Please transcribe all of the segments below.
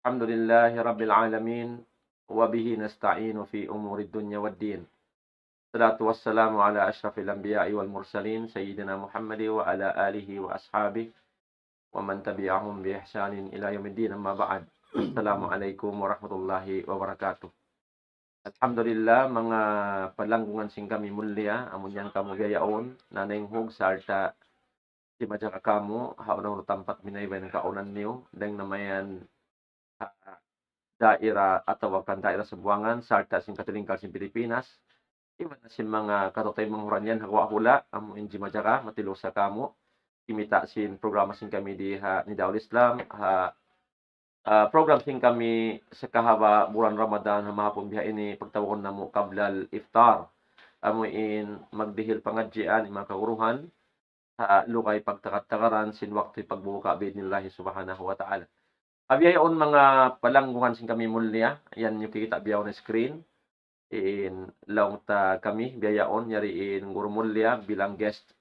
الحمد لله رب العالمين وبه نستعين في أمور الدنيا والدين الصلاة والسلام على أشرف الأنبياء والمرسلين سيدنا محمد وعلى آله وأصحابه ومن تبعهم بإحسان إلى يوم الدين أما بعد السلام عليكم ورحمة الله wabarakatuh. Alhamdulillah mga palanggungan sing kami mulia amun yang kamu gayaon nanenghog sarta di majaka kamu hauna tampat minay ng kaunan niyo deng namayan daerah atau wakan daerah Sambuangan sarta sing katilingkal sing Pilipinas. Iwan na sin mga katotay manghuranyan hawa hula amo inji majaka matilo sa kamo. Imita sin programa sin kami di ni Daul Islam program sin kami sa kahaba bulan Ramadan hamahapon biha ini pagtawon namo kablal iftar. Amo in magdihil pangadjian mga kauruhan lukay pagtakat-takaran sin waktu pagbuka biidnillahi subhanahu wa ta'ala. Abiyaon mga palanggungan sing kami mulia, yan yung kikita biyaw na screen. In laong ta kami biyaon yari in guru mulia bilang guest.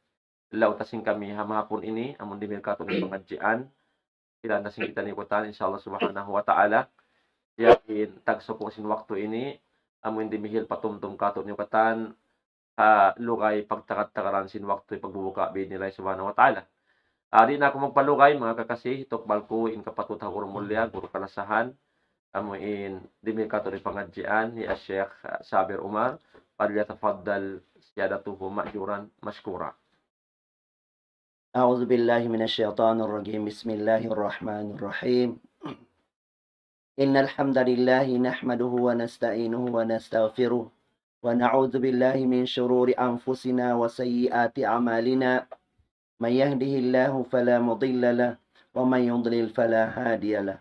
Law ta sing kami hamahapon ini amon dimil kato ng pangadjian. Ilan na sing kita nikutan insyaallah subhanahu wa ta'ala. Yakin tagso po sin waktu ini amon dimihil patumtum kato nikutan lukay pagtakat-takaran sin waktu pagbubuka biidnillahi subhanahu wa ta'ala. Di na ako magpalugay mga kakasi, tokbal ko in kapatuta guru mulia, guru kalasahan, amuin dimil kato rin pangadjian ni Sheikh Sabir Umar, falyatafaddal siyadatuhu ma'juran mashkura. أعوذ بالله من الشيطان الرجيم بسم الله الرحمن الرحيم إن الحمد لله نحمده ونستعينه ونستغفره ونعوذ بالله من شرور أنفسنا وسيئات أعمالنا من يهده الله فلا مضل له ومن يضلل فلا هادي له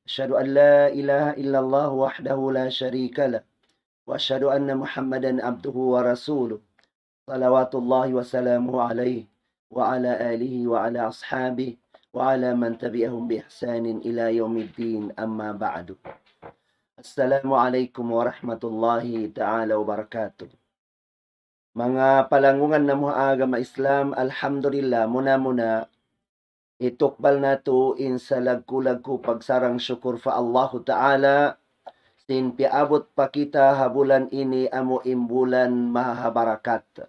أشهد أن لا إله إلا الله وحده لا شريك له وأشهد أن محمدا عبده ورسوله صلوات الله وسلامه عليه وعلى آله وعلى أصحابه وعلى من تبعهم بإحسان إلى يوم الدين أما بعد السلام عليكم ورحمة الله تعالى وبركاته. Mga palanggungan na mga agama Islam, alhamdulillah, muna itukbal nato in sa lagku pagsarang syukur fa Allah Ta'ala sin piabot pa kita habulan ini amo imbulan mahabarakat,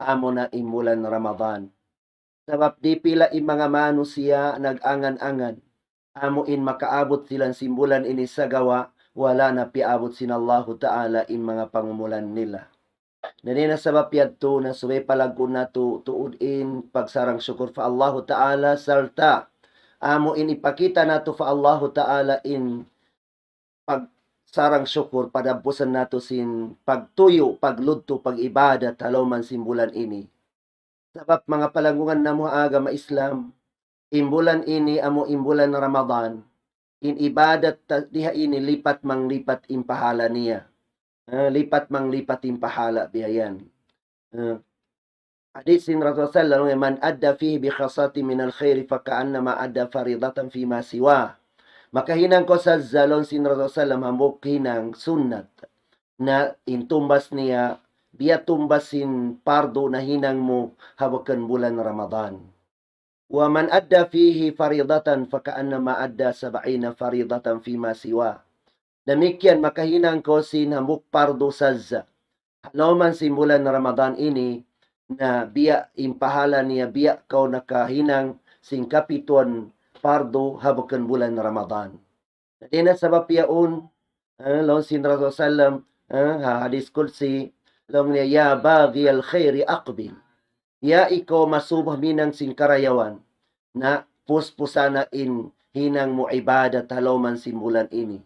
amo na imbulan Ramadan. Sabab di pila in mga manusia nag-angan-angan, amo in makaabot silang simbulan ini sa gawa, wala na piabot sin Allah Ta'ala in mga pangumulan nila. Nani na sabab yadto na suway palagun na tuudin pagsarang syukur fa Allah Ta'ala sarta amo in ipakita nato fa Allah Ta'ala in pagsarang syukur padampusan nato sin pagtuyo, pagludto, pag-ibadat haloman simbulan ini. Sabab mga palangungan na mga agama Islam, imbulan ini amo imbulan Ramadan, in ibadat diha ini lipat manglipat impahala niya. Lipat manglipat impahala bihayan. Hadis sin Rasulullah sallallahu alaihi wasallam, man adda fihi bi khasati min al-khair fa ka'annama adda faridatan fi ma siwa. Makahinang ko sa zalon sin Rasulullah sallallahu hambok hinang sunnat na intumbas niya biya tumbasin pardo na hinang mo hawakan bulan Ramadan. Wa man adda fihi faridatan fa ka'annama adda 70 faridatan fi ma siwa. Demikian makahinang ko sinambuk pardo sazza. Haloman simbulan Ramadan ini na biya impahala niya biya kau nakahinang singkapituan pardo habakan bulan Ramadan. Dina sabab yaun lawan sin Rasul sallam hadis qudsi lawan niya ya baghi al khairi aqbil. Ya ikaw masubah minang singkarayawan na puspusana in hinang mo ibadat haloman simbulan ini.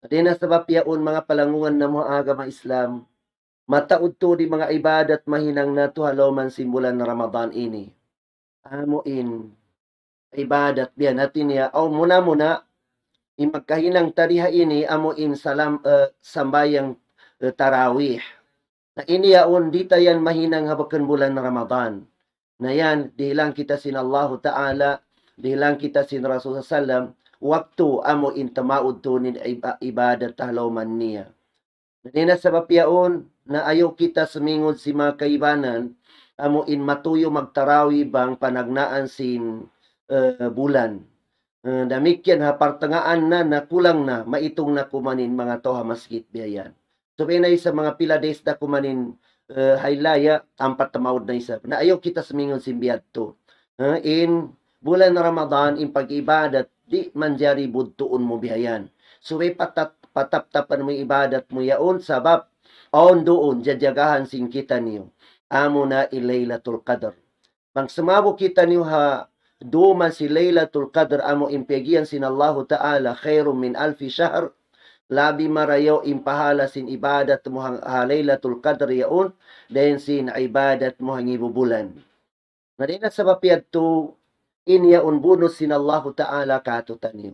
Di na sabab yaon mga palangungan na mga agama Islam, mataud to di mga ibadat mahinang nato haloman simbulan na Ramadan ini. Amo in ibadat biyan natin niya, muna imagkahinang tariha ini, amo in sambayang tarawih. Na ini yaon di tayan mahinang habakan bulan na Ramadan. Na yan, dihilang kita sin Allah Ta'ala, dihilang kita sin Rasulullah sallam, waktu amo intamaud tunin ibadat haloman niya. Nina sabab yaon na ayaw kita sumingod si mga kaibanan amo in matuyo magtarawi bang panagnaan sin bulan. Damikian ha partengaan na kulang na maitong na kumanin mga toha masjid biyayan. So binay sa mga pila days na kumanin haylaya ampat tamaod na isa. Na ayaw kita sumingon simbiyad to. In bulan Ramadan in pag-ibadat di manjari budtuon mo biyayan. So may pataptapan mo ibadat mo yaon sabab on doon jajagahan sing kita niyo. Amo na ilaylatul qadr. Pang sumabo kita niyo ha duman si Laylatul Qadr amo impegian sin Allah Ta'ala khairum min alfi shahr labi marayaw impahala sin ibadat mo hang Laylatul Qadr yaon dayon sin ibadat mo hang ibubulan. Nadina sa papiad to inyaon bonus sin Allah Ta'ala katutan niyo.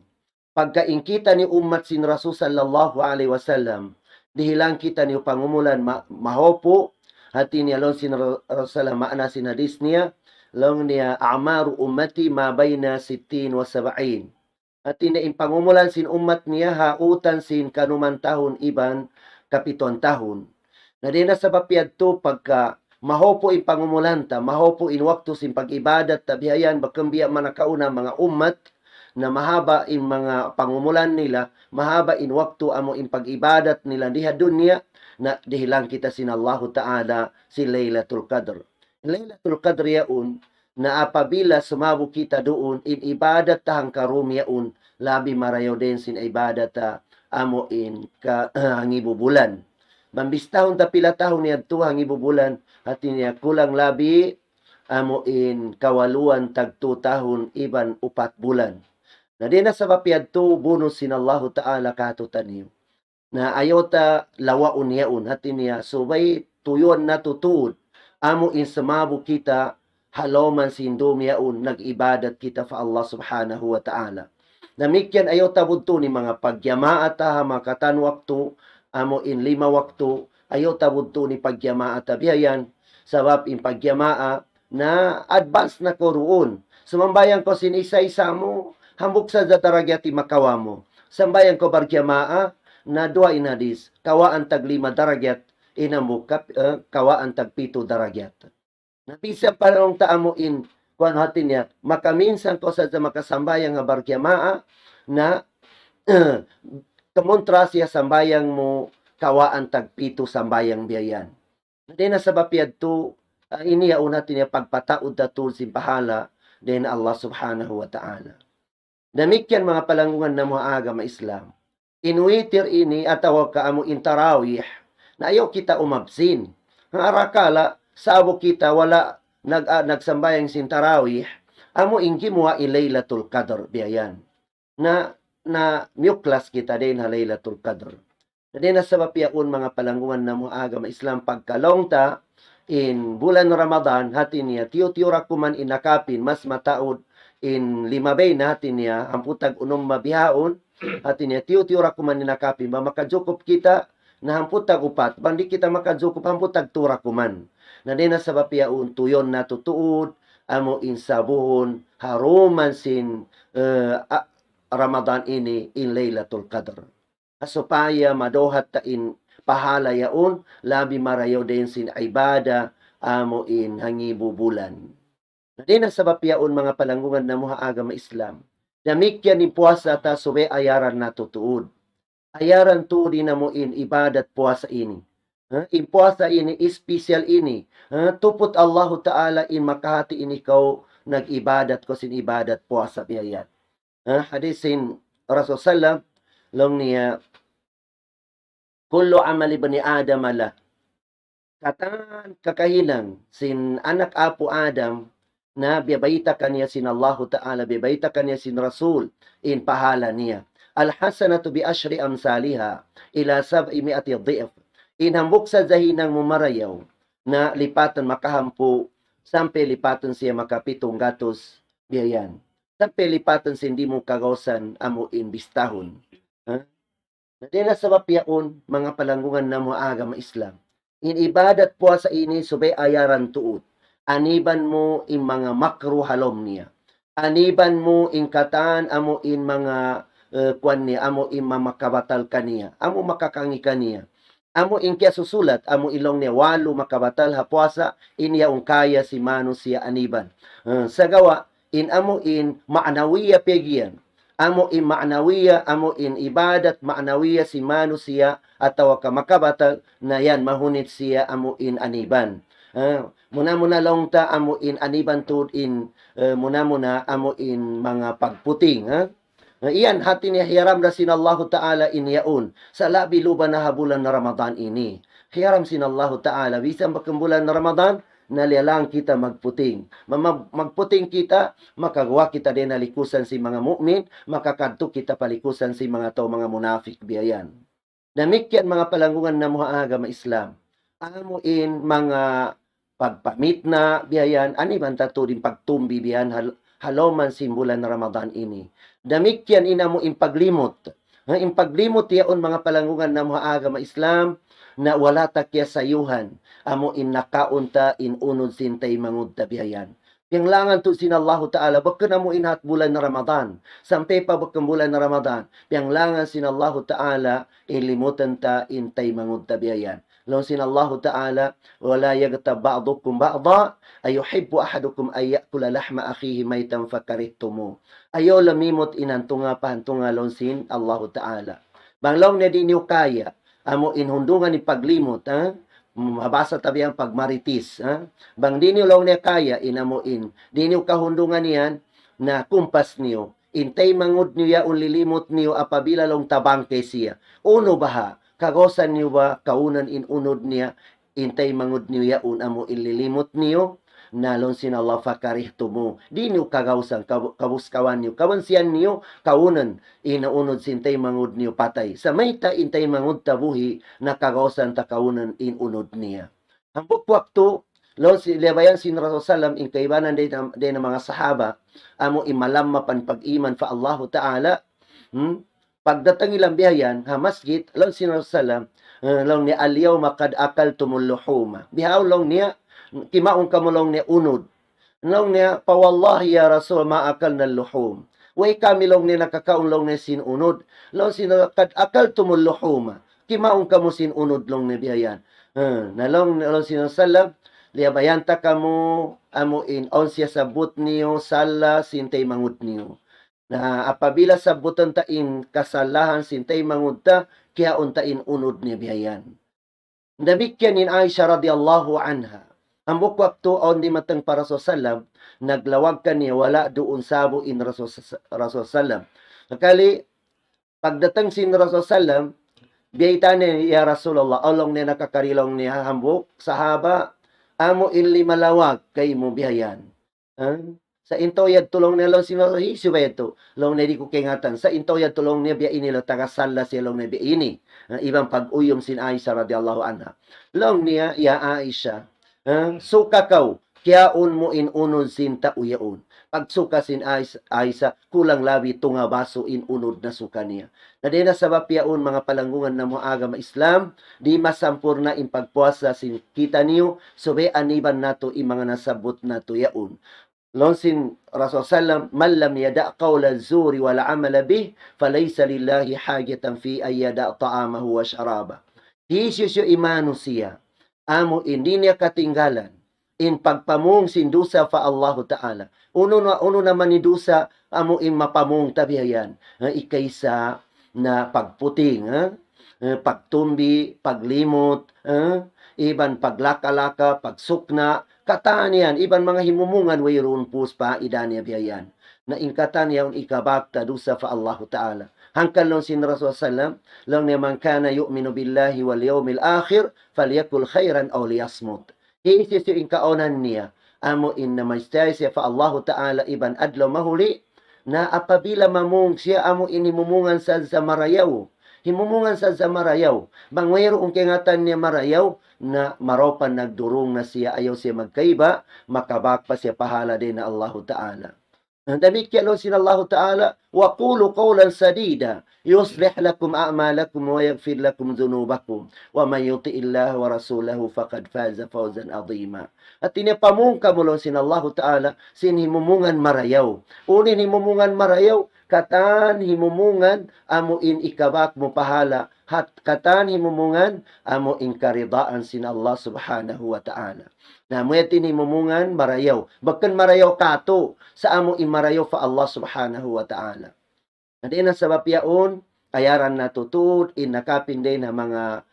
Pagka inkita ni ummat sin Rasul sallallahu alaihi wasallam dihilang kita niyo pangumulan mahopo hati niya lon sin Rasul maana sin hadis niya long niya a'maru ummati ma bayna 60 wa 70. At ina pangumulan sin umat niya hautan sin kanuman tahon iban kapiton tahon. Na din sa papiad to pagka mahopo in pangumulan ta, mahopo in waktu sin pag-ibadat tabihayan bakambia manakauna mga ummat na mahaba in mga pangumulan nila, mahaba in waktu amo in pag-ibadat nila diha dunya na dihilang kita sin Allah Ta'ala si Laylatul Qadr. Laylatul Qadr yaun na apabila sumabo kita doon in ibadat tahang karum yaun labi marayo din sin ibadat amo in hangibubulan. Mambistahon ta pila tahon niya to hangibubulan at niya kulang labi amo in kawaluan tag 2 tahon iban 4 bulan. Na di na sa papiad to bonus sin Allah Ta'ala katutan niyo. Na ayota lawaon yaun at niya subay tuyon na tutud amo in sumabo kita haloman sindom yaun nag-ibadat kita fa Allah subhanahu wa ta'ala. Namikyan ayaw tabudto ni mga pagyamaat ha makatan waktu amo in 5 waktu ayaw tabudto ni pagyamaat biyayan sabab in pagyamaa na advance na ko roon. Sumambayan ko sin isa-isa mo hambuk sa daragyati makawa mo. Sambayan ko bargyamaa na dua inadis kawaan tag 5 daragyat inambuk kawaan tag 7 daragyat. Napisang panong taamuin kuan hatin niya makaminsan ko sa makasambayang nga bargyamaa na kamontra siya sambayang mo kawaan tag 7 sambayang biyayan. Hindi na sa bapiad to iniya unatin niya pagpataod datul sin pahala din Allah subhanahu wa ta'ala. Damikyan mga palangungan na mga agama Islam. Inuitir ini atawag ka amo intarawih na ayaw kita umabsin. Ang arakala sabo kita wala nagsambayang sin tarawih amo inggi mo Laylatul Qadr biyayan na muklas kita din ha Laylatul Qadr. Din na sa papiaon mga palangungan na mga agama Islam pagkalong ta in bulan Ramadan hatin niya tiyo-tiyura kuman inakapin mas mataod in 5 bay natin niya hamputag unom mabihaon hatin niya tiyo-tiyura kuman inakapin ba makajukop kita na hamputag 4 bandi kita makajukop hamputag 2 kuman. Na din na sa papiaon tuyon na tutuod amo insabuhon haruman sin Ramadan ini in Laylatul Qadr. Asupaya madohat ta in pahala yaon labi marayo din sin ibada amo in hangibubulan. Na din na sa papiaon mga palangungan na mga agama Islam. Damikyan ni puasa ta sube ayaran na tutuod. Ayaran to din na mo in ibadat puasa ini. In puasa ini, special ini. Tupot Allah Ta'ala in makahati ini ikaw nag-ibadat ko sin ibadat puasa biyayat. Hadisin Rasul Sallam, long niya, kullu amali bani Adam ala. Katan kakahinang sin anak apo Adam na biyabayta kaniya sin Allah Ta'ala, biyabayta kaniya sin Rasul in pahala niya. Al-hasanatu bi ashri amsaliha ila 700 dhi'f. Inhambok sa zahinang mumarayaw na lipatan makahampo sampai lipatan siya makapitong gatos biyayan. Sampai lipatan siya hindi mo kagawsan amo imbistahon. Nadina sa papiaon mga palangungan na mga agama Islam. In ibadat puasa ini subay ayaran tuot. Aniban mo in mga makro halom niya. Aniban mo in katan amo in mga kwan niya, amo in mamakabatal kaniya. Amo makakangi kaniya. Amo ingkya susulat, amo ilong niya, 8 makabatal hapuasa, inya kaya si mano siya aniban. Sa gawa, in amo in maanawiya pegian, amo in ma'nawiya, amo in ibadat ma'nawiya si manusia atau kamakabata na yan mahunit siya amo in aniban. Muna-muna lang ta amo in aniban tud in muna-muna amo in mga pagputing. Iyan hati ni hiyaram na sinallahu ta'ala in yaun sa labi luban na habulan na Ramadan ini. Hiyaram sinallahu ta'ala bisan bakang na Ramadan nalialang kita magputing. Magputing kita, makagawa kita din nalikusan si mga mu'min, makakadto kita palikusan si mga mga munafik biyayan. Namikyan mga palanggungan na mga agama Islam. Amuin mga pagpamit na biyayan, ani man tato din pagtumbi biyan haloman simbulan na Ramadan ini. Damikyan ina mo impaglimot. Impaglimot yaon mga palanggungan na mga agama Islam, na wala takya sayuhan, amo in nakaunta in unod sintay mangud tabihayan. Yang langan to sinallahu ta'ala, baka na mo inhat bulan na Ramadan, sampai pa bakang bulan na Ramadan, yang langan sinallahu ta'ala, ilimutan ta intay mangud tabihayan. Long sinallahu ta'ala, wala yagtab ba'dukum ba'da, ayuhibbu ahadukum ayyakula lahma akhihi maytan fakarihtumu. Ayo lamimot inantunga pahantunga long sin Allahu ta'ala. Banglong na di niyo kaya, amo inhundungan ni paglimot, mabasa tabi ang pagmaritis, bang di niyo law niya kaya, inamuin, di niyo kahundungan niyan, na kumpas niyo, intay mangud niyo ya, unlilimot niyo, apabila long tabang kay siya, uno baha, kagosan niyo ba, kaunan inunod niya, intay mangud niyo ya, unamo inlilimot niyo, nalon sinallah fakarihtumu. Di niyo kagawsan, kabuskawan niyo, kawansiyan niyo, kaunan, inaunod sintay mangud niyo patay. Sa may ta intay mangud tabuhi, na kagawsan ta kaunan inunod niya. Ang bukwakto, lon si lebayan sin Rasulullah in kaibanan din ng mga sahaba, amo imalam mapan pag-iman fa Allahu Ta'ala, pagdatang ilang biyayan, ha masjid, lon sin Rasulullah, lon ni aliyaw makad akal tumuluhuma. Bihaw long niya, kimaong kamulong niya unod. Long niya, pawallahi ya Rasul, maakal na luhum. Way kami long niya nakakaunlong niya sinunod. Long sinakad akal tumuluhuma. Kimaong kamo sinunod long niya biyayan. Nalong sinasalam, liyabayanta kamo amuin onsya sabut niyo, sala, sintay mangut niyo. Na apabila sabutan ta in kasalahan, sintay mangut ta, kaya untain unod niya biyayan. Damikyan in Aisha radiyallahu anha. Ang bukwakto on di matang para sa salam, naglawag ka niya, wala doon sabo in Rasul salam. Nakali, pagdatang sin Rasul salam, biyaitan niya, ya Rasulullah, olong niya nakakarilong niya hambok, sahaba, amo ili malawag kay mo biyayan. Sa intoyad tulong niya lang sinasahi, siya ito, long na di ko kingatan, sa intoyad tulong niya biya ini, tagasala siya long na biya ini, ibang pag-uyom sin Aisha radiyallahu anha. Long niya, ya Aisha, suka kau, kiaon mo inunod sinta uyaon. Pagsuka sin Aisha, kulang labi tunga baso inunod na suka niya. Na din na sabab yaon mga palanggungan na mga agama Islam, di masampur na impagpuasa sin kita niyo, sobe aniban nato mga nasabot nato yaon. Lonsin Rasul sallam, man lam yada' qawla zuri wala amala bih, falaysa lillahi hajatan fi ayyada' ta'amahu wa syaraba. Hisyo imanu siya, amo hindi niya katinggalan in pagpamung sindusa fa Allahu Ta'ala. Uno naman ni dusa amo in mapamung tabihayan. Ikaysa na pagputing, pagtumbi, paglimot, iban paglaka-laka, pagsukna, katanian, iban mga himumungan wayroon pus pa idaniya biyayan. Na in katanian ikabakta dusa fa Allahu Ta'ala. Hangkan long sin Rasul sallam, long niya man kana yu'minu billahi wal yawmil akhir, falyakul khairan aw liyasmut. Hisis yung kaonan niya, amo in na maystay siya fa Allahu Ta'ala iban adlaw mahuli, na apabila mamung siya amo inimumungan sa zamarayaw. Himumungan sa zamarayaw. Bangwero ang kingatan niya marayaw, na maropan nagdurong na siya, ayaw siya magkaiba, makabak pa siya pahala din na Allahu Ta'ala. Demikian Allah Ta'ala, wa qulu qawlan sadida, yuslih lakum a'malakum wa yaghfir lakum dhunubakum, wa man yuti'illah wa rasulahu faqad faza fawzan adhima. At tinipamungka mo sin Allah Ta'ala, sinhimumungan marayaw. Unin himumungan marayaw, katan himumungan, amo in ikabak mo pahala, hat katan himumungan, amo in karidaan sin Allah Subhanahu wa Ta'ala. Na muyatin himumungan marayaw. Bakan marayaw kato sa amo imarayaw fa Allah Subhanahu wa Ta'ala. Adi na sabab yaon, ayaran nato tud in nakapin din na mga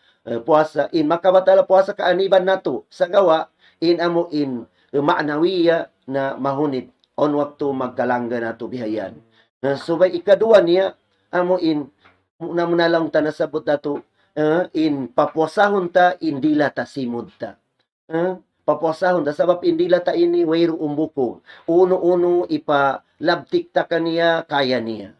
puasa, in makabatala puasa kaaniban nato sa gawa, in amo in maanawiya na mahunit on waktu magkalangga nato bihayan. Subay ikadua niya, amo in muna lang ta nasabot nato, in papuasahon ta, indila ta simod ta. Papuasahon ta, sabab indila ta ini wayro umbuko. Uno-uno ipalabtik ta kaniya, kaya niya.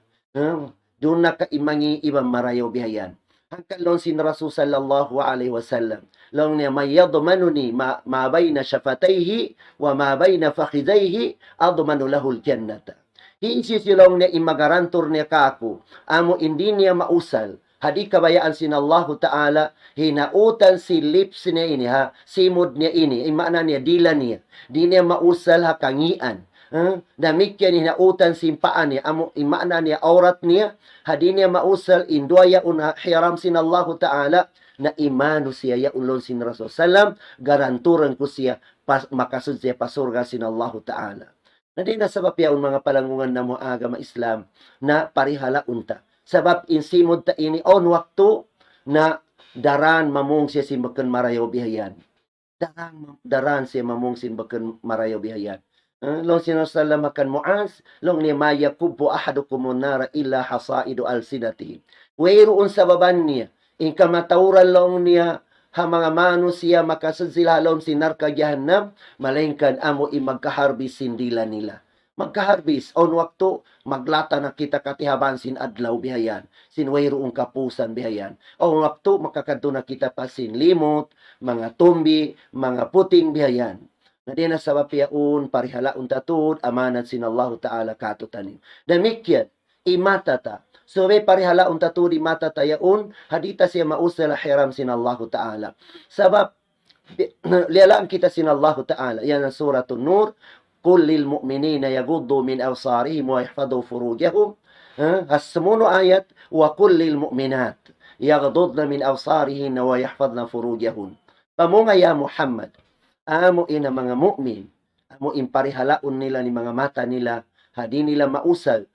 Doon na kaimangi ibang marayo bihayan. Hangkalon sin Rasul sallallahu alaihi wasallam. Long niya may yadmanuni ma bayna shafatayhi wa ma bayna fakhidayhi admanu lahu al-jannata. Hinsi silong niya imagarantor niya kako. Amo hindi niya mausal. Hadi kabayaan sin Allah Ta'ala, hinautan si lips niya ini ha, simod niya ini, imana niya, dila niya. Di niya mausal ha kangian. Damikyan hinautan simpaan niya, amo imana niya, aurat niya, hadi niya mausal, indwaya una hiram sin Allah Ta'ala, na imano siya ya ulon sin Rasul Salam, garanturan ko siya, makasud siya pasurga sin Allah Ta'ala. Na di na sabab yaon mga palangungan na mo agama Islam, na parihala unta. Sabab insimod ta ini on waktu na daran mamong siya simbakan marayo bihayan. Daran siya mamong simbakan marayo bihayan. Long sinasalam makan Muaz, long ni ma yakubu ahadukum nara illa hasaidu alsinati. Wayroon sa baban niya, in kamatauran long niya ha mga manusia makasud sila long sinarka jahannam, malengkan amo imagkaharbis sindila nila. Magkaharbis on waktu maglata na kita katihaban sin adlaw bihayan, sin wayroong kapusan bihayan. On waktu makakadto na kita pa sin limot, mga tumbi, mga puting bihayan. Na di na sabab yaun parihalaon tatud amanat sin Allah Ta'ala katutanin. Damikyan imata ta. So may parihalaon tatud imata ta yaun hadita siya mausal hiram sin Allah Ta'ala. Sabab lialaan kita sin Allah Ta'ala. Yan ang suratun Nur. Qul lil mu'minina yaghuddu min absarihim wa yahfadhu furujahum. Hasmuno ayat wa qul lil mu'minat yaghuddna min absarihinna wa yahfadna furujahun. Pamunga ya Muhammad, amo ina mga mu'min, amo imparihalaon nila ni mga mata nila, hadi nila mausal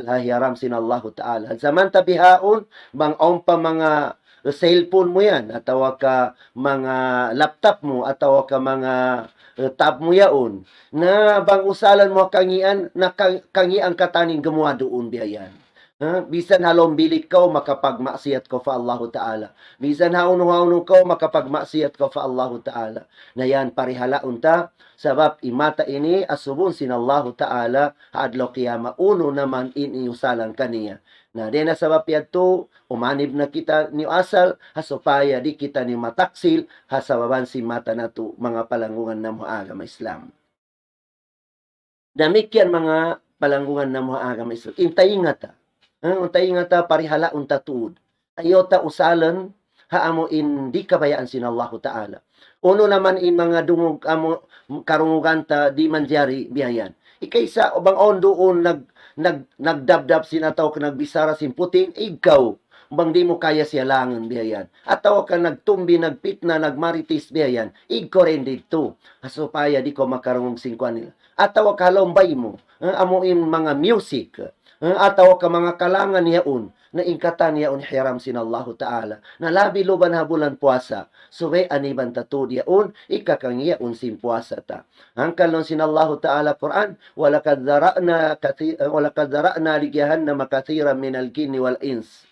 ha hiram sin Allah Ta'ala. Samanta bihaon bang pa mga cellphone mo yan, ataw ka mga laptop mo, ataw ka mga tab mo yaon, na bang usalan mo kangian, na kangian kataning gumawa doon biyayan. Bisan halong bilik ka, makapagmaksiyat ko fa Allah Ta'ala. Bisan haunong-haunong ka, makapagmaksiyat ko fa Allah Ta'ala. Na yan parihalaon ta, sabab imata ini asubun sin Allah Ta'ala, hadlo kiyama, uno naman iniusalan kaniya. Na di na sabab yato, umanib na kita ni asal, hasupaya di kita ni mataksil, hasababan si mata na to, mga palangungan na mga agama Islam. Damikyan mga palangungan na mga agama Islam. Intayin nga ta. Intayin nga ta, parihala unta tuod. Ayota usalan, haamo di kabayaan sin Allah Ta'ala. Uno naman in mga dungog, amo karungugan ta, di manjari biyayan. Ikaysa, bang on doon nagdabdab sinataw ka nagbisara sin puting, ikaw, bang di mo kaya siya langan biyayan. Ataw ka nagtumbi, nagpitna, nagmaritis biyayan, ikaw rin dito. Asupaya di ko makarungong singkwan nila. Ataw ka lombay mo, amuin mga music, ataw ka mga kalangan yaon, na ingkatan yaon hiram sin Allah Ta'ala, na labi luban habulan puasa, suwe aniban tatud yaon, ikakang yaon sin puasa ta. Hangkan long sin Allah Ta'ala Quran, walakad zara'na li jahannama kathiran minal jinni wal ins.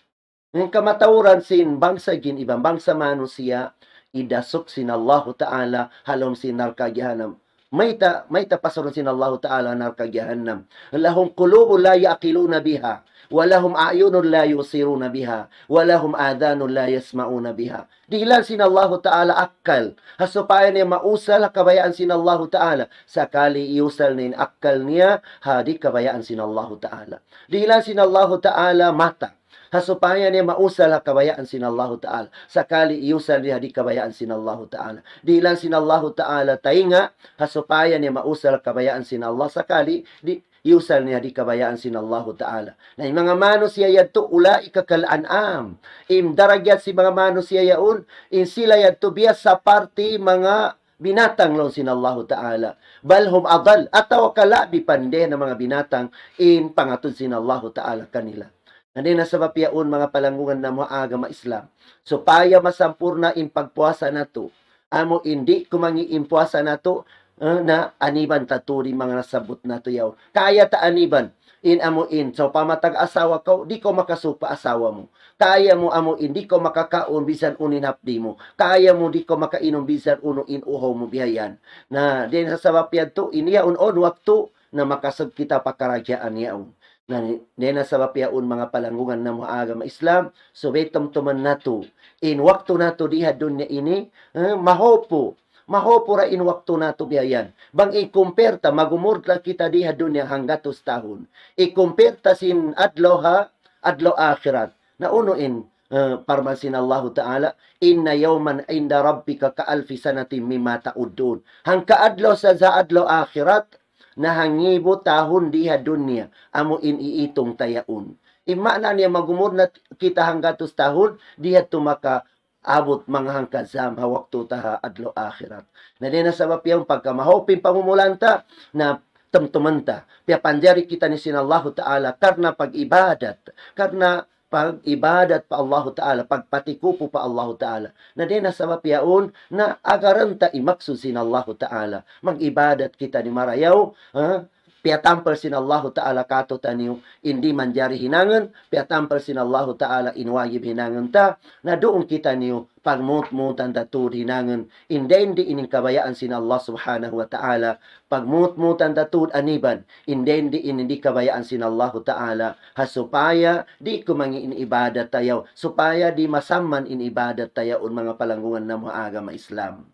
Ang kamatauran sin bangsa jin, ibang bangsa manusia, idasok sin Allah Ta'ala, halom sin narka jahannam. May pasurun sin Allah Ta'ala narka jahannam. Lahum qulubun la yaqiluna biha, walahum a'yunun la yusiruna biha, walahum adhanun la yasma'una biha. Dilan sin Allah Ta'ala akal. Hasupaya niya mausal, kabayaan sin Allah Ta'ala. Sakali iusal nin akal niya, hadi kabayaan sin Allah Ta'ala. Dilan sin Allah Ta'ala mata. Hasupaya niya mausal kabayaan sin Allah Ta'ala. Sakali iusal niya di kabayaan sin Allah Ta'ala. Dilan sin Allah Ta'ala tainga, hasupaya niya mausal kabayaan sin Allah. Sakali di iusal niya di kabayaan sin Allah Ta'ala. Na yung mga manusia yadto, ulaika kal-an'am. Im daragyat si mga manusia yaon, in sila yadto biya sa party mga binatang long sinallahu ta'ala. Bal hum adal, ataw kalabi pande ng mga binatang in pangatod sinallahu ta'ala kanila. Hindi na sa papiaon mga palangungan na mga agama Islam. So paya masampurna in pagpuasa na to. Amo hindi kumangi impuasa na to na aniban taturi mga nasabot na to yaw. Kaya ta aniban in amo in. So pamatag asawa ko, di ko makasupa asawa mo. Kaya mo amo in, di ko makakaon bisan unin hapdi mo. Kaya mo di ko makainom bisan uno in uho mo bihayan. Na din sa sabapyan to, iniya unon waktu na makasag kita pakaragyaan niyaon. Na din sa sabapyaon mga palangungan na mga agama Islam, so betom tuman nato. In waktu nato diha dunya ini, mahopo ra in waktu nato bihayan. Bang i-compare magumurta kita diha dunya hanggatos tahon. I-compare sin adlaw akhirat. Na unuin, parmasin Allah Ta'ala, inna yawman inda rabbika kaalfi sanatin mimma ta'udun. Hang kaadlaw sa adlaw akhirat, na hangibo tahon diha dunya, amo in iitong tayaon. Imana niya magumur na kita hanggatos tahon, diha tumaka abot mga hangkazam hawakto taha adlaw akhirat. Na din na sabab yung pagkamahopin pamumulanta na tumtumanta. Pia panjari kita ni sinallahu ta'ala karna pag-ibadat, karna pag-ibadat pa Allah Ta'ala, pagpatikupo pa Allah Ta'ala. Na din na sabab yaon na agaranta imaksud sin Allah Ta'ala. Mag-ibadat kita ni marayaw, piatampal sin Allah Ta'ala kato taniyo, hindi manjari hinangan, piatampal sin Allah Ta'ala inwayib hinangan ta, na doon kita niyo pagmut-mutan datud hinangan, hindi ining kabayaan sin Allah Subhanahu wa Ta'ala, pagmut-mutan datud aniban, hindi kabayaan sin Allah Ta'ala, hasupaya di kumangi inibadat tayaw, supaya di masamman inibadat tayaw mga palanggungan na mga agama Islam.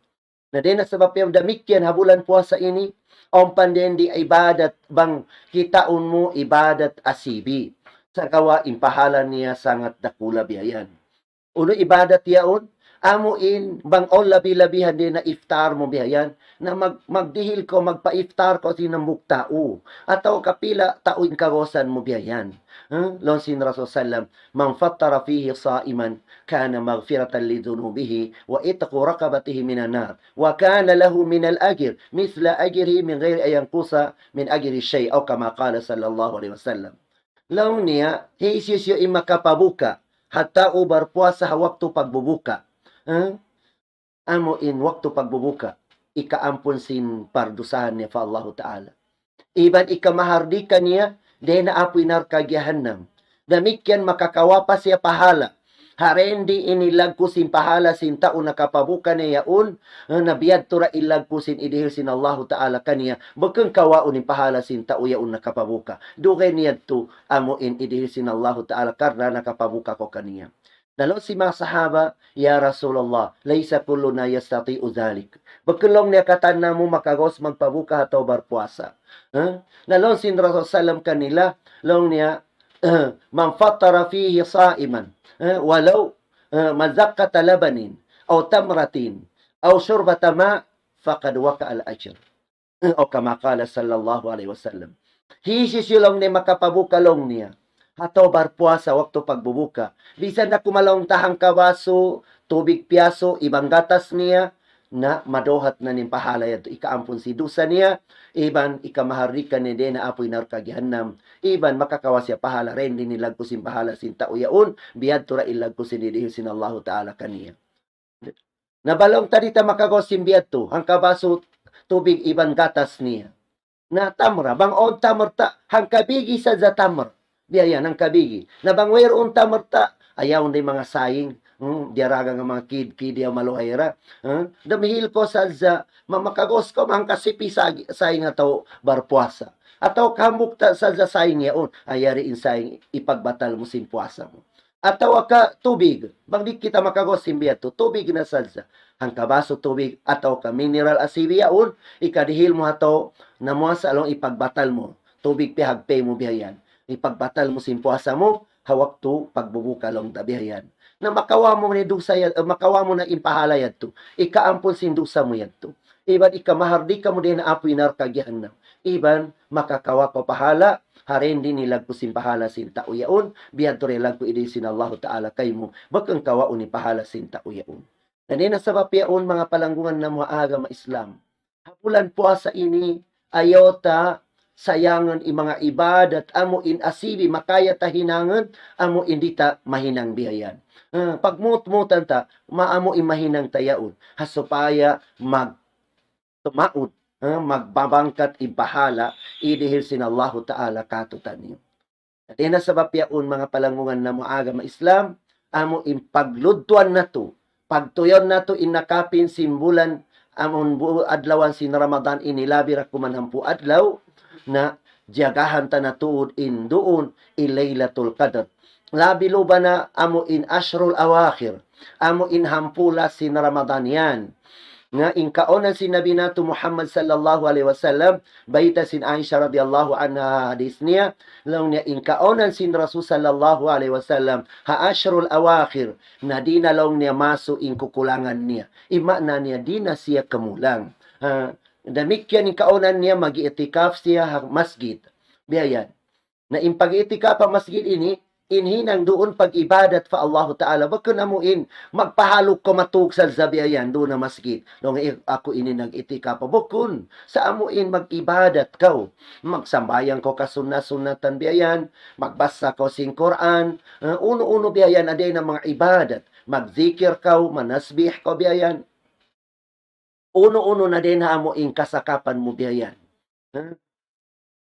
Na din na sabab yung damikyan habulan puasa ini, ang pandendi ibadat bang kitaon mo ibadat asibi. Sa kawa impahalan niya sangat dakula biyayan. Uno ibadat yaon, amuin bang on labi-labihan din na iftar mo biyayan, na magdihil ko, magpa-iftar ko sinambuk tao. Ataw kapila tauin kagosan mo biyayan. Lonsin Rasul Sallam, man fattara fihi saiman, kana maghfiratan lidunubihi, wa itaqu raqabatihi minan nar, wa kana lahu min al-ajr, misla ajrihi min ghairi ayanqusa min ajri shay, o kama qala sallallahu alaihi wasallam. Law niya, hiisisyo imakapabuka, hatta ubar puasa waktu pagbubuka. Amo in waktu pagbubuka, ikaampun sin pardusahan niya fa Allah Ta'ala. Iban ikamahardikan niya, dahil na apoy narkagyahanam. Damikyan makakawapa siya pahala. Harendi inilag ko sin pahala sin tao nakapabuka niya yaon, nabiyad tura ilag ko sin idihil sin Allah Ta'ala kaniya, bagkang kawaon in pahala sin tao yaon nakapabuka. Dugay niya to, amo in idihil sin Allah Ta'ala, karna nakapabuka ko kaniya. Nalong si mga sahaba, ya Rasulullah, laysa kullu na yastati'u dhalik. Bagkulong niya katana mo makagos magpabuka ataw barpuasa. Nalong si Rasul Sallam kanila, long niya, man fattara fihi saiman, walau mazakkata labanin, o tamratin, o syurbata ma, faqad waka al-ajr. O kama kala sallallahu alaihi wasallam. Hisisilong niya makapabuka long niya. Hato barpuasa waktu pagbubuka. Bisan na kumalong tahang kawaso, tubig piyaso, ibang gatas niya, na madohat na ning pahala yato. Ikaampun si dusa niya, iban ikamaharikan ni de na apoy narkagihannam. Iban makakawasya pahala rin din nilagpusin pahala sin tao yaon, biyad tura ilagpusin idihil sin Allah Ta'ala kaniya. Nabalong tadita makagawasin biyad to, ang kawaso, tubig ibang gatas niya. Na tamra, bang on tamarta, hang kabigi sa tamra. Biya ng kabigi. Nabang mayroon tamarta, ayaw na mga saying, diaraga nga mga kid yaw maluhayra. Damihil ko sa mamakagos ko, mga kasipi saying ataw barpuasa. Ataw kamukta sa saying yaon, ayari in saying ipagbatal mo sin puasa mo. Ataw ka tubig, bang di kita makagos simbiya to, tubig na salsa. Ang kabaso tubig, ataw ka mineral asibi yaon, ikadihil mo ataw, na mo sa along ipagbatal mo. Tubig pihagpay mo biyayan. Ipagbatal mo sin puasa mo, hawak to pagbubuka long dabihayan. Na makawa mo ni dusa yan, makawa mo na impahala yan to. Ikaampon sin dusa mo yan to. Iban ikamahardi ka mo din na apoy narkagyan na. Iban makakawa ko pahala, harendi nilag po sin pahala sin tao yaon, biyan to relag po idin sin Allah Ta'ala kay mo, bakang kawaon ni pahala sin tao yaon. Na sa papiaon mga palanggungan na mga agama Islam. Hapulan puasa ini ayaw ta sayangan mga ibadat amo in asibi makaya ta hinangan amo hindi ta mahinang biyayan. Pagmutmutan ta maamo imahinang tayaon hasupaya tumaod, magbabangkat ibahala, idihil sin Allahu Ta'ala katutan niyo. At ina sa bapyaon mga palangungan na muagama Islam, amo impagludtuan na to, pagtuyon na to inakapin simbulan, amon adlawan sin Ramadan inilabi ra kumanhampu adlaw, na jagahan ta na tuod in doon ilaylatul qadr. Labi luba na amo in ashrul awakhir, amo in hampula sin Ramadan yan, nga ingkaonan si Nabi nato Muhammad sallallahu alaihi wasallam baita sin Aisha radhiyallahu anha hadis niya law niya ingkaonan sin Rasul sallallahu alaihi wasallam ha ashrul awakhir na di na law niya maso ing kukulangan niya ima na niya di na siya kamulang damikyan ingkaonan niya mag-i'tikaf siya ha masjid biyan na impag-i'tikaf pa masjid ini inhinang doon pag-ibadat fa Allah Ta'ala. Bakit na mo magpahalog ko matug sa zabiayan doon na masjid. Nung ako ini nag-itika pa. Bukun sa amuin mag-ibadat ka. Magsambayan ko kasunatan biyayan. Magbasa ko sing Quran. Uno-uno biyayan aday na mga ibadat. Magzikir ka, manasbih ko biyayan. Uno-uno na din ha amuin kasakapan mo biyayan.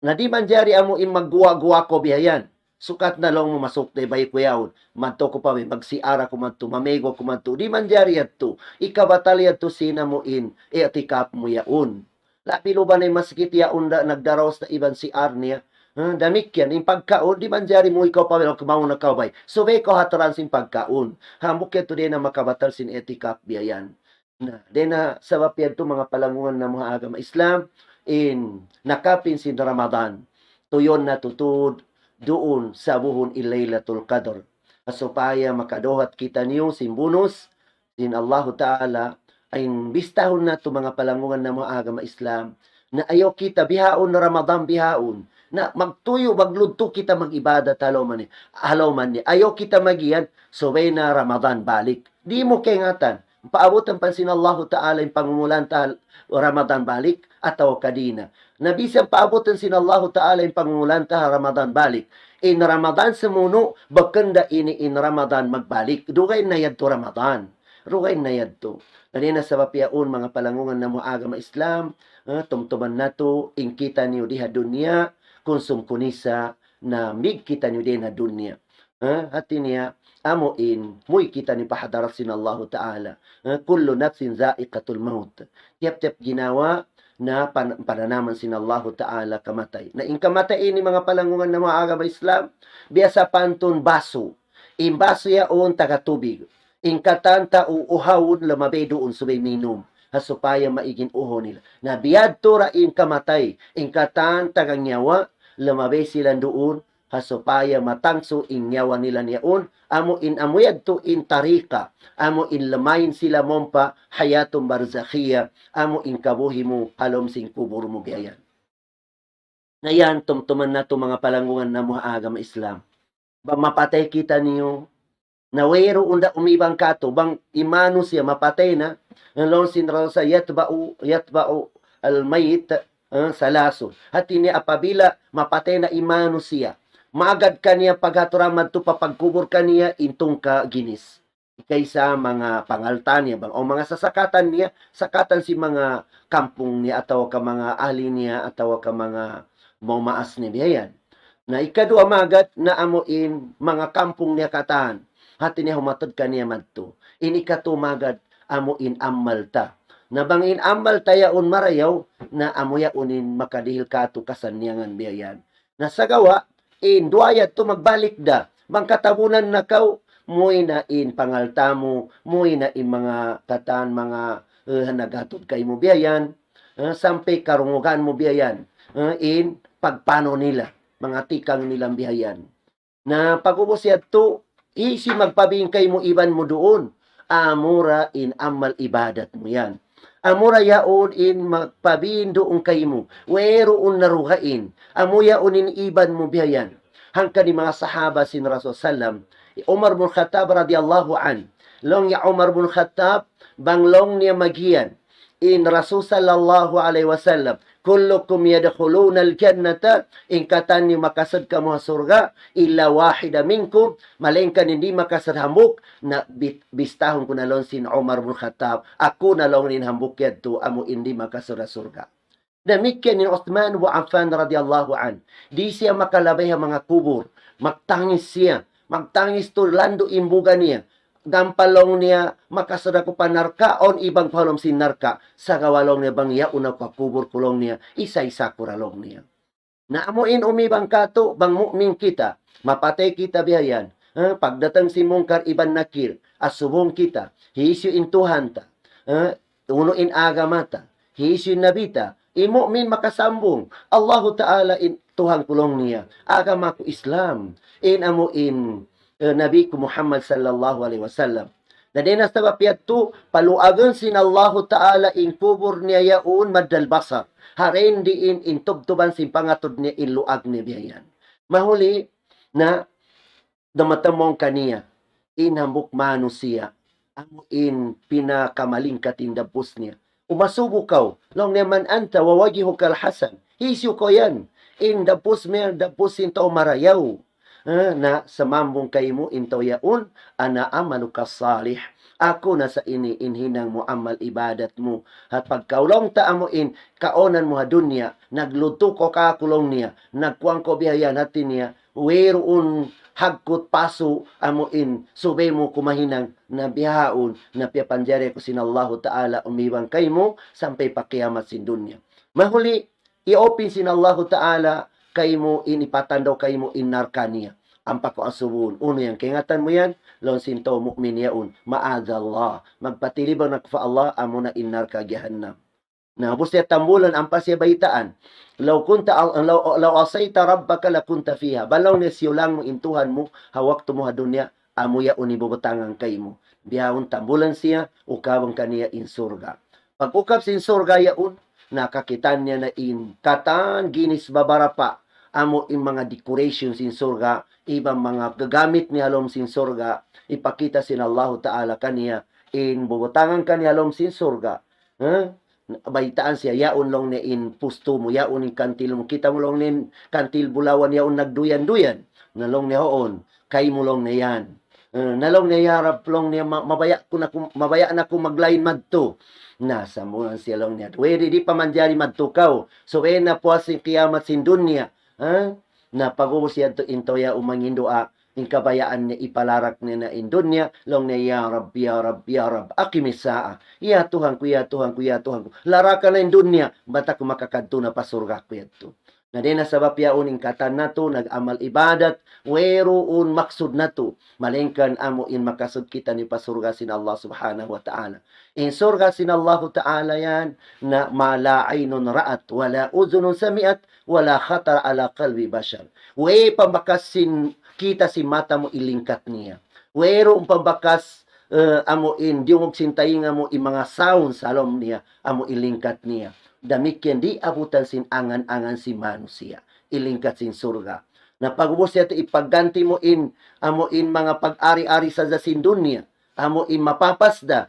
Na di man jari amuin magguwa-guwa ko biyayan. Sukat na lang mo masuk na ibay kuyaon. Manto ko pa, magsiara ko manto, mamego ko manto. Di man jari yato. Ikabatal yato sina mo iatikap mo yaon. Lapi lo ba na maskit yaon na nagdaraos na iban si Arnia? Damik yan, yung pagkaon, di man jari mo ikaw pa, kumaon na kabay. So, bay ko hataran sin pagkaon. Hamok yato din na makabatal sin etikap biyayan. Na, din na sa wapyan to mga palangungan ng mga agama Islam, nakapin sin Ramadan. Tuyon na tutud, doon sa buhon ilaylatul qadr. Supaya makadohat kita niyo simbunus din Allah Ta'ala ay bistahon na to mga palangungan na mga agama Islam na ayaw kita bihaon na Ramadan bihaon na magtuyo magludto kita magibada talo man ni ayaw kita magiyan subay na Ramadan balik di mo kengatan paabot ang pansin Allah Ta'ala yung pangumulan Ramadan balik ataw kadina. Nabisang paabotan sin Allah Ta'ala yung pangumulan Ramadan balik. In Ramadan semuno, bakanda ini in Ramadan magbalik. Dugay na yadto Ramadan. Rugay na yadto. Kanina sa papiaon mga palangungan na muagama Islam, tumtuman nato, ingkita niyo diha dunya, konsum kunisa na mig kita niyo din na dunya. Hati niya, amuin, muy kita ni pahadarat sin Allah Ta'ala. Kullu nafsin za'iqatul maut. Tiap-tiap ginawa na pananaman sin Allah Ta'ala kamatay. Na in kamatay ini mga palangungan na mga agama Islam, biasa pantun baso. In baso yaon tagatubig. In katanta uuhawon lamabay doon subay minum. Hasupaya maigin uho nila. Na biyad tura in kamatay. In katan taganyawa, lamabay silang doon hasupaya matangso in nyawa nila niyaon, amo in amuyad to in tarika, amo in lamayin sila mompa, hayatong barzakhiya, amo in kabuhi mo, halom sing kubur mo biyayan. Ngayon, tumtuman na to mga palangungan na mga agama Islam. Ba mapatay kita niyo, na wero unda umibang kato, bang imano siya mapatay na, nalong sinraw sa yatba'u al-mayit sa laso. At ini apabila mapatay na imano siya, maagad kaniya paghaturaman to papagkubur kaniya intong ka ginis. Kaysa mga pangaltan niya bang o mga sasakatan niya, sakatan si mga kampung niya ataw ka mga ahli niya ataw ka mga maas ni biyan. Na ikadua magad na amuin mga kampung niya katahan. Hati niya humatod kaniya madto. Ini katumagad amuin ammalta. Na bangin ammalta yaon marayaw na amuya unin makadihil kato kasanyangan biyan. Na sa gawa duayat to magbalik da. Bangkatabunan na kaw, muy na in pangaltamo, muy na in mga katan, mga nagatod kay mo biyayan, sampai karungugan mo biyayan, in pagpano nila, mga tikang nilang biyayan. Na pag-ubos to, isi magpabingkay mo iban mo doon, amura in amal ibadat mo yan. Amura yaon in magpabiin doon kay mo. Weroon naruhain. Amuya unin iban mo biyayan. Hangka ni mga sahaba sin Rasul sallam. Umar bin Khattab radiyallahu an. long ya Umar bin Khattab banglong niya magian in Rasul sallallahu alaihi wasallam kullukum yadkhuluna al-jannata in katan ni makasad ka mo surga illa wahida minkum malengkan hindi makasad hambuk na bistahon ko na lon sin Umar bin Khattab ako na long nin hambuk yadto amo hindi makasad surga. Demikian ni Uthman wa Affan radhiyallahu an. Di siya makalabay ang mga kubur. Magtangis siya. Magtangis to lando imbuga niya. Gampalong niya makasada ko panarka on ibang palom sinarka. Sa gawalong niya bang iya una ko kubur kulong niya. Isa-isa kuralong niya. Naamuin umibang kato bang mu'min kita. Mapatay kita biyayan. Pagdatang si Mungkar Iban Nakir. Asubong kita. Hiisyo intuhan ta. Unuin agamata. Hiisyo nabita. Mu'min makasambong. Allahu Ta'ala in Tuhan kulong niya. Agama ko Islam. Amuin Nabi ko Muhammad sallallahu alaihi wasallam. Na dinas tabapiyat to, paluagan sin Allahu Ta'ala in kubur niya yaun madal basar. Haren diin in tubtuban sin pangatod niya iluag niya biyayan. Mahuli na damatamong kaniya. Inhambuk manusia. Amuin pinakamalingkat indabus niya. Umasubo kaw, long naman anta, wawajiho kal hasan. Hisyo ko yan. In dapos mer, dapos into marayaw. Na sa mambong kayo mo, into yaun, ana amalu ka salih. Ako na sa ini, inhinang mo amal ibadat mo. At pagkaulong ta mo in, kaonan mo ha dunya, nagluto ko kakulong niya, nagkuang ko bihayan natin niya, weroon hagkot paso amuin subay mo kumahinang na bihaon na piapanjari ko sinallahu ta'ala umiwang kay mo sampay pakiamat sin dunya. Mahuli, i-open sinallahu ta'ala kay mo inipatandaw kay mo inarkaniya. Ang pakuasubun. Uno yan, kingatan mo yan, lon sinto mu'min yaun, ma'adallah. Magpatilibang na kufa Allah, amo na inarka jahannam. Na busya tambulan ang pasya baitaan. Law asayta rabbaka lakunta fiha. Balaw ni siyulang mo intuhan mo, hawak to mo ha dunya, amuya unibubutangan kay mo. Biyahon tambulan siya, ukawang kaniya in surga. Pag ukap sin surga yaun, nakakitan niya na in katan ginis babarapa. Amo in mga decorations sin surga, ibang mga gagamit ni halom sin surga, ipakita sin Allah Ta'ala kaniya, in bubutangan kaniya halom sin surga. Baitaan siya, yaon long ni in pusto mo, yaon in kantil mo, kita mo long ni kantil bulawan, yaon nagduyan-duyan, nalong ni hoon, kay mo long ni yan. Nalong ni yarap long niya, mabaya na ko maglain madto. Nasa mo lang siya long niya. Wede di pa manjari madto kao. So na po asing kiamat sin dunya. Na pag-ubos siya to intoya umangindua. In kabayaan niya ipalarak niya na in dunya. Long niya, ya Rab, akimisaa. Ya Tuhan ko, ya Tuhan ko, ya Tuhan ko. Larakan na in dunya. Bata ko makakadto na pasurga ko yato. Na din na sabab yaon in katan na to, nag-amal ibadat, weroon maksud na to, malingkan amo in makasud kita ni pasurga sin Allah subhanahu wa ta'ala. In surga sin Allah ta'ala yan, na mala aynun ra'at, wala uzunun samiat, wala khatar ala qalbi bashar. We pambakas sin kita si mata mo ilingkat niya. Weroon pambakas amo in diungog sintayin mo in mga sounds alom niya, amo ilingkat niya. Damikyan di abutan sin angan-angan si manusia. Ilingkat sin surga. Na pagubos niya ito ipagganti mo in, amo in mga pag-ari-ari sa sin dunya. Amo in mapapasda.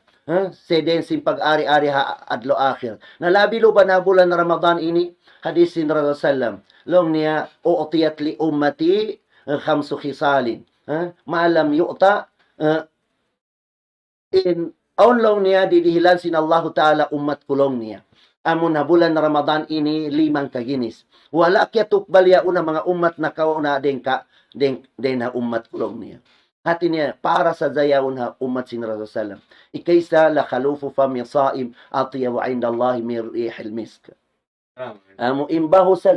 Seden sin pag-ari-ari adlo akhir. Nalabi lo ba na bulan na Ramadan ini? Hadis sin Rasulullah. Long niya, u'tiyat li ummati khamsu khisalin. Maalam yu'ta in onlong niya didihilan sin Allah Ta'ala umat kulong niya. Amon na bulan na Ramadan ini 5 kaginis. Wala kya tukbal ya una mga umat na kauna den na umat kulong niya. Hati niya para sa zayaon ha umat sin Rasulullah. Ikaysa la khalufu fam yasaim atiyaw inda Allah min rihil misk. Amo imbaho sa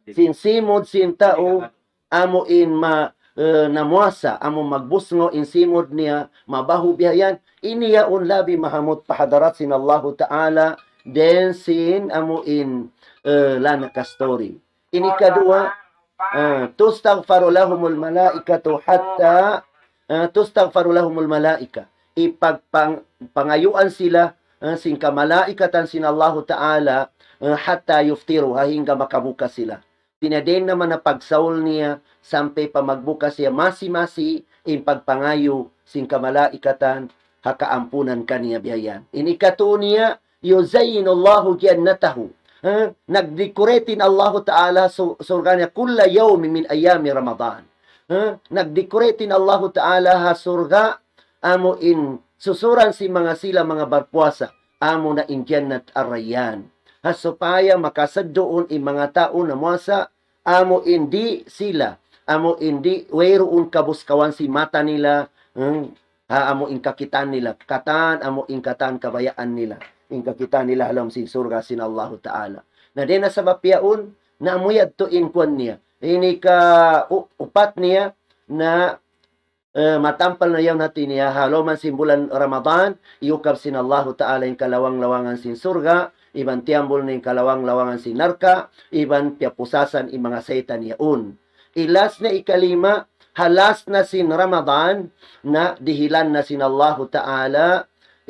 sin simod sin tao amo in namuasa amo magbusngo in simod niya mabaho bihayan iniyaon labi mahamot pahadarat sin Allah Ta'ala then sin amo in lana ka story. Ini kadua tustaghfaru lahumul malaikatu hatta tustaghfaru lahumul malaika. Ipagpangayuan sila sin kamalaikatan sin Allah Ta'ala hatta yuftiru hingga makabuka sila. Tinadin naman na pagsaul niya sampai pa magbuka siya masi-masi in pagpangayo sin kamalaikatan hakaampunan kaniya biyayan. Ini katunia yuzayyinullahu jannatahu. Nagdekoratin Allah Ta'ala surga niya kulla yawmi min ayami Ramadan. Nagdekoratin Allah Ta'ala ha surga amo in susuran si mga sila mga barpuasa amo na in jannat arrayan. Ha supaya makasaddoon in mga tao na muasa amo indi sila amo indi wayroon kabuskawan si mata nila amo in kakitan nila katan amo in katan kabayaan nila in kakitan nila alam si surga sin Allah Ta'ala na din sa bapyaon na amuyad to in kwan niya ini ka upat niya na matampal na yaw natin niya haloman simbulan Ramadan iukab sin Allah Ta'ala in kalawang-lawangan sin surga iban tiambol na in kalawang-lawangan sin narka iban piapusasan in mga seitan yaon ilas na ikalima halas na sin Ramadan na dihilan na sin Allah Ta'ala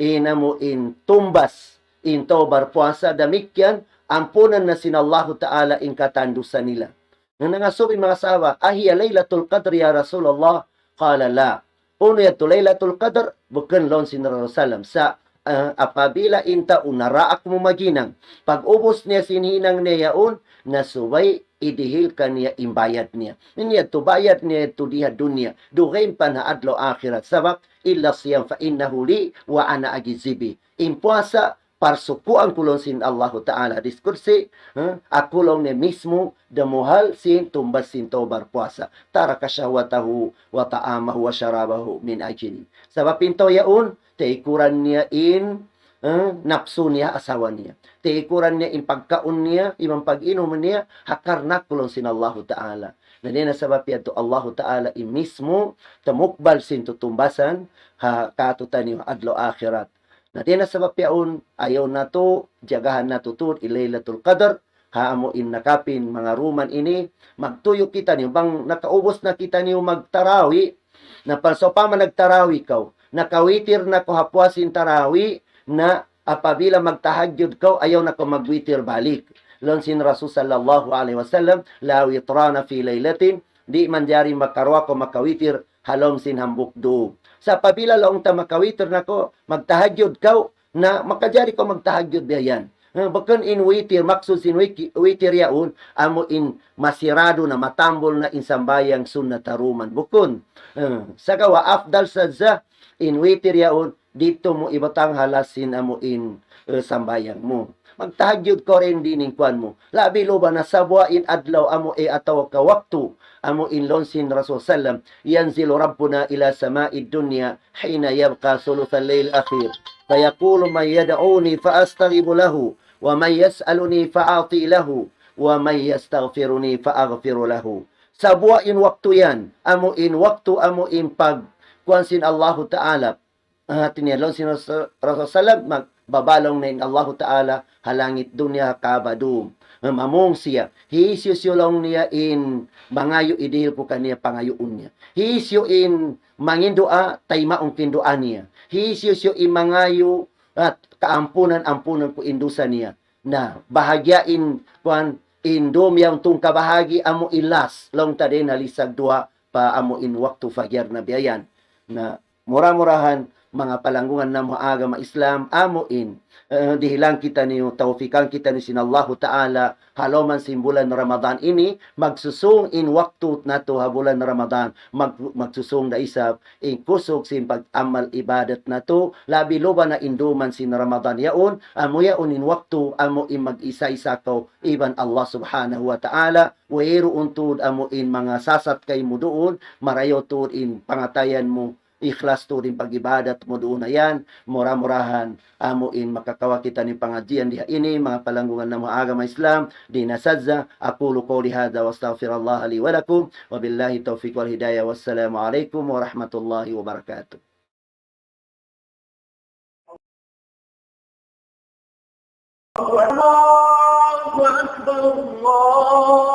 inamo in tumbas in tobar puasa damikyan ampunan na sin Allah Ta'ala in katandusan nila. Nang nangasubi mga sahawa, ahiya Laylatul Qadr ya Rasulullah? Qala la. Uno yato Laylatul Qadr, bukan lon sin Rasulullah sa apabila inta unaraak mo maginang. Pag ubos niya sinhinang niya yaon, nasubay idihil ka niya imbayad niya. Niya to bayad niya to diha dunya. Dugain pa na adlo akhirat. Sabab, illa siyam fa innahu li wa ana agizibi. Impuasa, parsukuan kulong sin Allah Ta'ala. Diskursi, akulong ni mismo damuhal sin tumbas sin tobar puasa. Tara kasyawatahu wa ta'amahu wa syarabahu min ajili. Sabab pinto yaon, taikuran niya in napsu niya, asawa niya. Taikuran niya in pagkaon niya, imang pag-inom niya, hakarnak kulong sin Allah Ta'ala. Na din na sabab yato Allah Ta'ala in mismo tamukbal sin tutumbasan ha katutan niyo adlo akhirat. Na din na sabab yaon ayaw na to, jagahan na tutud Laylatul Qadr, haamo in nakapin mga ruman ini, magtuyo kita niyo, bang nakaubos na kita niyo magtarawi, na pansopa man nagtarawi kaw, nakawitir na ko hapwasin tarawi, na apabila magtahagyud ko ayaw na ko magwitir balik. Lon sin Rasul sallallahu alaihi wasallam la witrana fi laylatin di man jari makarwa ko makawitir halom sin hambuk do. Sa apabila laong ta makawitir na ko magtahagyud ko na makajari ko magtahagyud biyan. Bakan in witir maksud sin witir yaun amo in masirado na matambol na insambayang sunnat taruman bukun. Sagawa afdal sadza in witir yaun dito mo ibatang halasin amo in sambayang mo. Magtahagyud ko rin dining kwan mo. Labi loba na sabwa in adlaw amo ataw ka waktu amo in lonsin Rasul sallam yanzilu rabbuna ila sama'id dunya hina yabqa suluthal layl akhir fayaqulu man yad'uni fa astaghfiru lahu wa man yas'aluni fa a'ti lahu wa man yastaghfiruni fa aghfiru lahu. Sabwa in waktu yan amo in waktu amo in pag kwansin Allah Ta'ala tiniyalon si Rasulullah magbabalong na Allah Ta'ala halangit dunya kabadum mamong siya hiisyusyulong niya in mangayo idihil ko kaniya pangayoon niya hiisyo in mangindoa taymaong kindoan niya hiisyusyo in mangayo at kaampunan ko indusa niya na bahagyain kwan indom yang tung kabahagi amo ilas long tade nalisag dua pa amo in waktu fagyar na biyayan na mura-murahan mga palanggungan na agama Islam amuin dihilang kita niyo taufikan kita ni sinallahu Ta'ala haloman simbulan Ramadan ini magsusung in waktu nato ha bulan Ramadan magsusung da isab in kusog sin pag-amal ibadat nato labi loba na induman sin Ramadan yaon amuya in waktu amo in mag-isa-isa ko iban Allah Subhanahu wa Ta'ala wero untud amo in mga sasat kay mo doon marayo tud in pangatayan mo ikhlas to rin pag-ibadat mo doon na yan, mura-murahan, amuin, makakawa kita ni pangadjian diha ini, mga palanggungan na mga agama Islam, di nasadza, aqulu qawli hadha wa astaghfirullah li wa lakum, wa billahi taufiq wal hidayah, wassalamu alaikum warahmatullahi wabarakatuh. Allahu Akbar, Allah